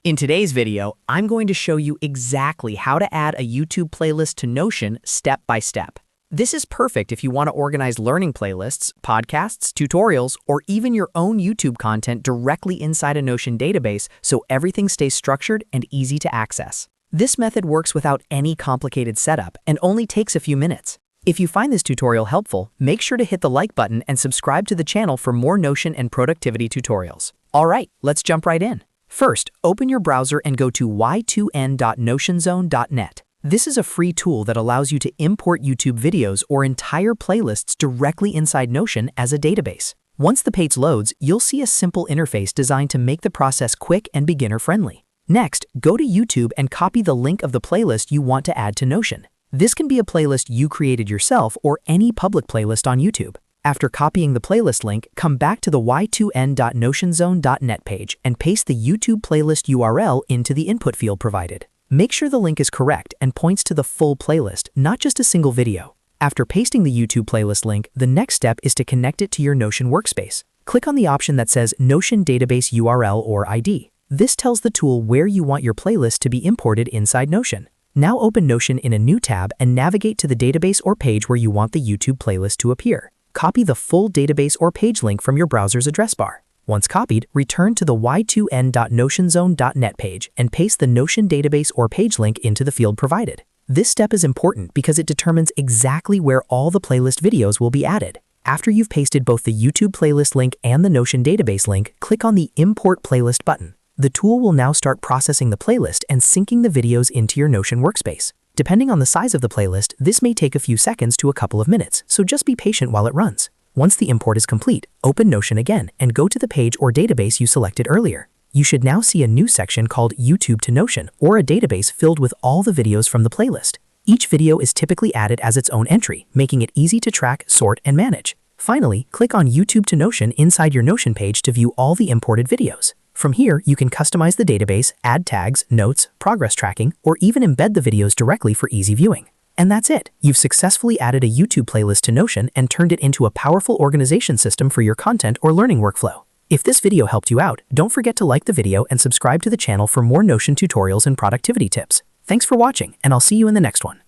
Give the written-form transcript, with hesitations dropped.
In today's video, I'm going to show you exactly how to add a YouTube playlist to Notion step by step. This is perfect if you want to organize learning playlists, podcasts, tutorials, or even your own YouTube content directly inside a Notion database so everything stays structured and easy to access. This method works without any complicated setup and only takes a few minutes. If you find this tutorial helpful, make sure to hit the like button and subscribe to the channel for more Notion and productivity tutorials. All right, let's jump right in. First, open your browser and go to y2n.notionzone.net. This is a free tool that allows you to import YouTube videos or entire playlists directly inside Notion as a database. Once the page loads, you'll see a simple interface designed to make the process quick and beginner-friendly. Next, go to YouTube and copy the link of the playlist you want to add to Notion. This can be a playlist you created yourself or any public playlist on YouTube. After copying the playlist link, come back to the y2n.notionzone.net page and paste the YouTube playlist URL into the input field provided. Make sure the link is correct and points to the full playlist, not just a single video. After pasting the YouTube playlist link, the next step is to connect it to your Notion workspace. Click on the option that says Notion Database URL or ID. This tells the tool where you want your playlist to be imported inside Notion. Now open Notion in a new tab and navigate to the database or page where you want the YouTube playlist to appear. Copy the full database or page link from your browser's address bar. Once copied, return to the y2n.notionzone.net page and paste the Notion database or page link into the field provided. This step is important because it determines exactly where all the playlist videos will be added. After you've pasted both the YouTube playlist link and the Notion database link, click on the Import Playlist button. The tool will now start processing the playlist and syncing the videos into your Notion workspace. Depending on the size of the playlist, this may take a few seconds to a couple of minutes, so just be patient while it runs. Once the import is complete, open Notion again and go to the page or database you selected earlier. You should now see a new section called YouTube to Notion, or a database filled with all the videos from the playlist. Each video is typically added as its own entry, making it easy to track, sort, and manage. Finally, click on YouTube to Notion inside your Notion page to view all the imported videos. From here, you can customize the database, add tags, notes, progress tracking, or even embed the videos directly for easy viewing. And that's it. You've successfully added a YouTube playlist to Notion and turned it into a powerful organization system for your content or learning workflow. If this video helped you out, don't forget to like the video and subscribe to the channel for more Notion tutorials and productivity tips. Thanks for watching, and I'll see you in the next one.